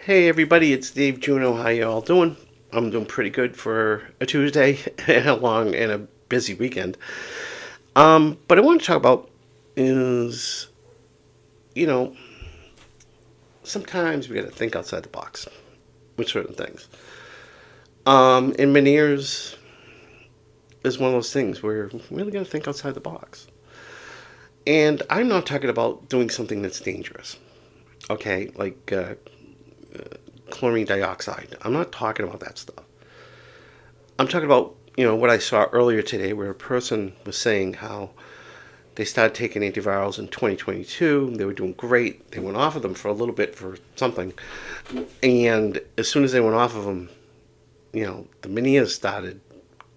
Hey everybody, it's Dave Juno. How you all doing? I'm doing pretty good for a Tuesday, long and a busy weekend. But I want to talk about is you know sometimes we got to think outside the box with certain things. And Meniere's is one of those things where we really got to think outside the box. And I'm not talking about doing something that's dangerous. Okay, like chlorine dioxide. I'm not talking about that stuff. I'm talking about, what I saw earlier today where a person was saying how they started taking antivirals in 2022. They were doing great. They went off of them for a little bit for something. And as soon as they went off of them, the mania started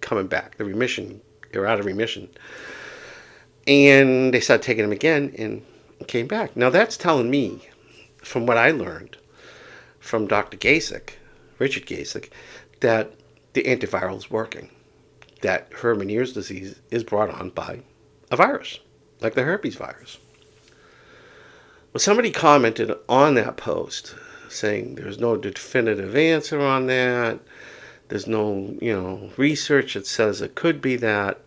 coming back. The remission, they were out of remission. And they started taking them again and came back. Now that's telling me, from what I learned from Dr. Gasick, Richard Gasick, that the antiviral is working. That her Meniere's disease is brought on by a virus, like the herpes virus. Well, somebody commented on that post saying there's no definitive answer on that. There's no, research that says it could be that.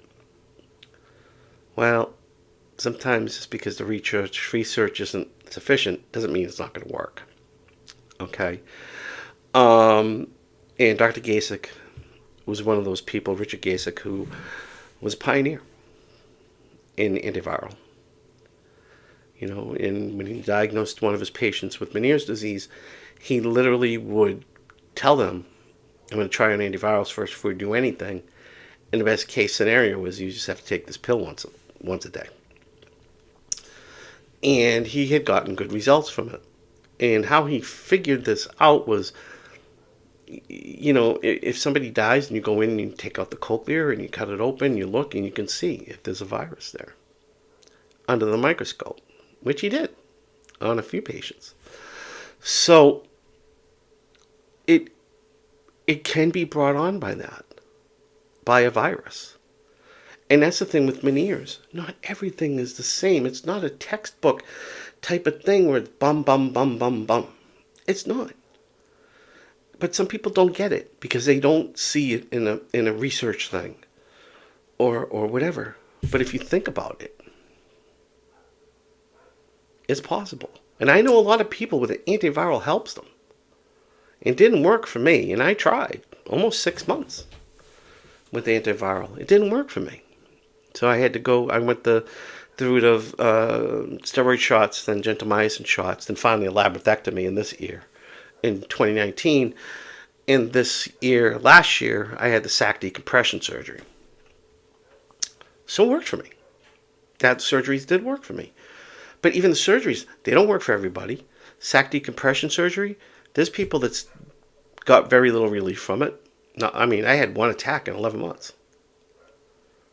Well, sometimes just because the research isn't sufficient doesn't mean it's not going to work. Okay. And Dr. Gasick was one of those people, Richard Gasick, who was a pioneer in antiviral. And when he diagnosed one of his patients with Meniere's disease, he literally would tell them, I'm going to try on antivirals first before we do anything. And the best case scenario was you just have to take this pill once a day. And he had gotten good results from it. And how he figured this out was, if somebody dies and you go in and you take out the cochlea and you cut it open, you look and you can see if there's a virus there under the microscope, which he did on a few patients. So it can be brought on by that, by a virus. And that's the thing with Meniere's. Not everything is the same. It's not a textbook type of thing where it's bum, bum, bum, bum, bum. It's not. But some people don't get it because they don't see it in a research thing or whatever. But if you think about it, it's possible. And I know a lot of people with an antiviral helps them. It didn't work for me, and I tried almost 6 months with antiviral. It didn't work for me. So I went the route of steroid shots, then gentamicin shots, then finally a labyrinthectomy in this year, in 2019. In this year, last year, I had the sac decompression surgery. So it worked for me. That surgeries did work for me. But even the surgeries, they don't work for everybody. Sac decompression surgery, there's people that's got very little relief from it. No, I mean, I had one attack in 11 months.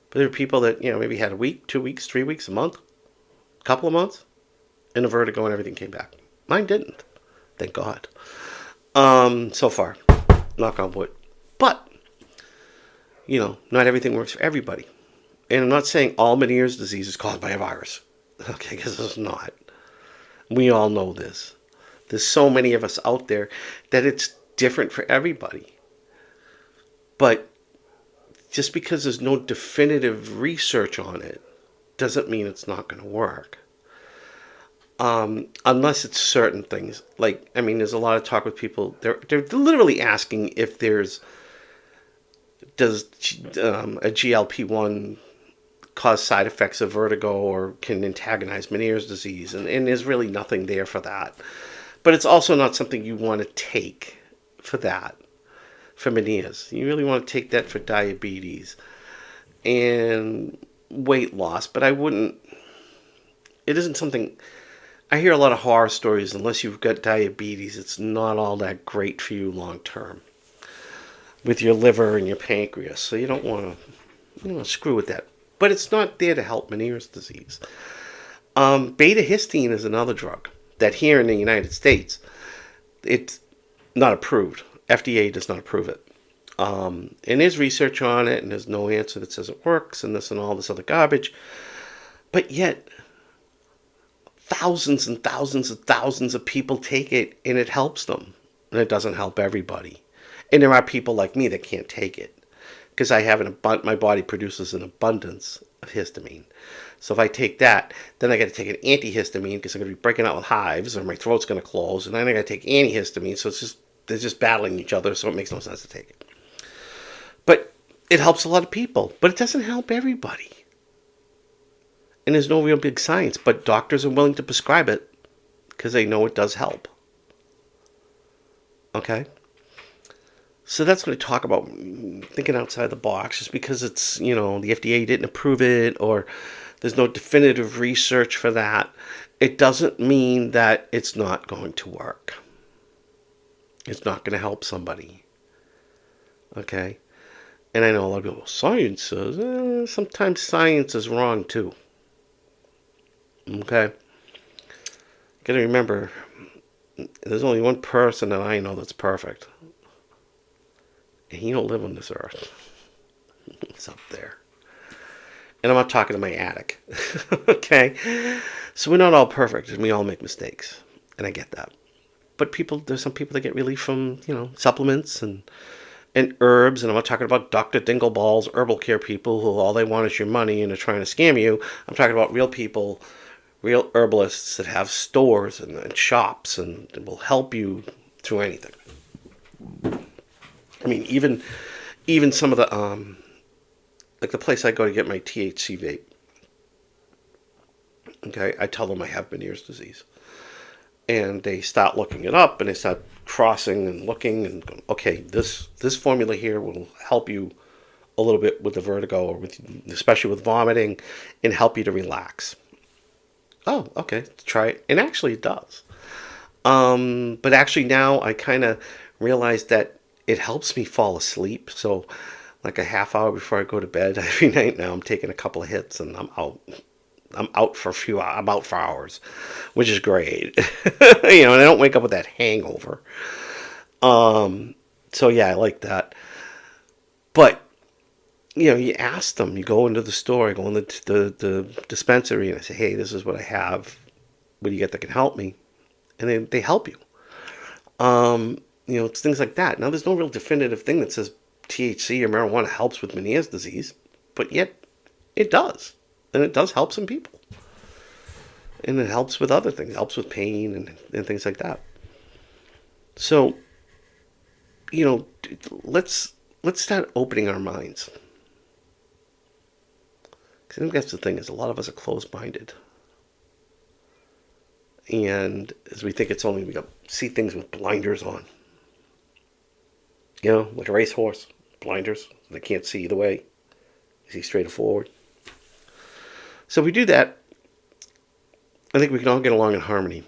But there are people that, maybe had a week, 2 weeks, 3 weeks, a month, a couple of months, and a vertigo and everything came back. Mine didn't. Thank God. So far. Knock on wood. But, not everything works for everybody. And I'm not saying all Meniere's disease is caused by a virus. Okay, because it's not. We all know this. There's so many of us out there that it's different for everybody. But just because there's no definitive research on it doesn't mean it's not going to work. Unless it's certain things. There's a lot of talk with people. They're literally asking if does a GLP-1 cause side effects of vertigo or can antagonize Meniere's disease, and there's really nothing there for that. But it's also not something you want to take for that, for Meniere's. You really want to take that for diabetes and weight loss, but it isn't something. I hear a lot of horror stories. Unless you've got diabetes, it's not all that great for you long term with your liver and your pancreas. So you don't want to screw with that. But it's not there to help Meniere's disease. Beta histine is another drug that here in the United States, it's not approved. FDA does not approve it. And there's research on it, and there's no answer that says it works, and this and all this other garbage. But yet, thousands and thousands and thousands of people take it, and it helps them. and it doesn't help everybody. And there are people like me that can't take it because I have my body produces an abundance of histamine. So if I take that, then I got to take an antihistamine because I'm going to be breaking out with hives or my throat's going to close, and then I got to take antihistamine. So they're just battling each other. So it makes no sense to take it. But it helps a lot of people, but it doesn't help everybody. And there's no real big science, but doctors are willing to prescribe it because they know it does help. Okay? So that's what I talk about, thinking outside the box, just because it's, the FDA didn't approve it or there's no definitive research for that. It doesn't mean that it's not going to work. It's not going to help somebody. Okay? And I know a lot of people, science says, sometimes science is wrong too. Okay? You got to remember, there's only one person that I know that's perfect. And he don't live on this earth. It's up there. And I'm not talking to my attic. Okay? So we're not all perfect, and we all make mistakes. And I get that. But there's some people that get relief from, supplements and herbs. And I'm not talking about Dr. Dingleballs, herbal care people who all they want is your money and are trying to scam you. I'm talking about real people, real herbalists that have stores and shops and will help you through anything. I mean, even some of the like the place I go to get my THC vape. Okay, I tell them I have Meniere's disease, and they start looking it up, and they start crossing and looking, and going, okay, this formula here will help you a little bit with the vertigo, or especially with vomiting, and help you to relax. Oh, okay, try it, and actually it does. But actually now I kind of realize that it helps me fall asleep. So like a half hour before I go to bed every night now, I'm taking a couple of hits and I'm out. I'm out for hours, which is great. And I don't wake up with that hangover. So yeah, I like that. But you ask them. You go into the store. I go in the dispensary, and I say, "Hey, this is what I have. What do you get that can help me?" And then they help you. It's things like that. Now, there's no real definitive thing that says THC or marijuana helps with Meniere's disease, but yet it does. And it does help some people. And it helps with other things. It helps with pain and things like that. So, let's start opening our minds. Because I think that's the thing, is a lot of us are closed-minded. And as we think we see things with blinders on. Like a racehorse, blinders. They can't see either way. They see straight forward. So if we do that, I think we can all get along in harmony.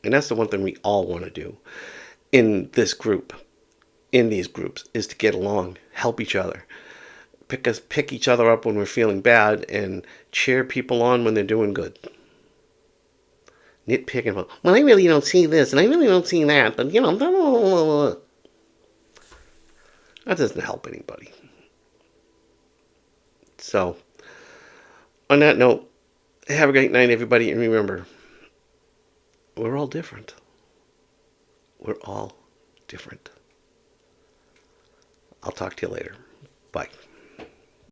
And that's the one thing we all want to do in these groups, is to get along, help each other. Pick each other up when we're feeling bad and cheer people on when they're doing good. Nitpicking about, well, I really don't see this and I really don't see that, but blah, blah, blah, blah. That doesn't help anybody. So, on that note, have a great night, everybody, and remember, we're all different. We're all different. I'll talk to you later. Bye.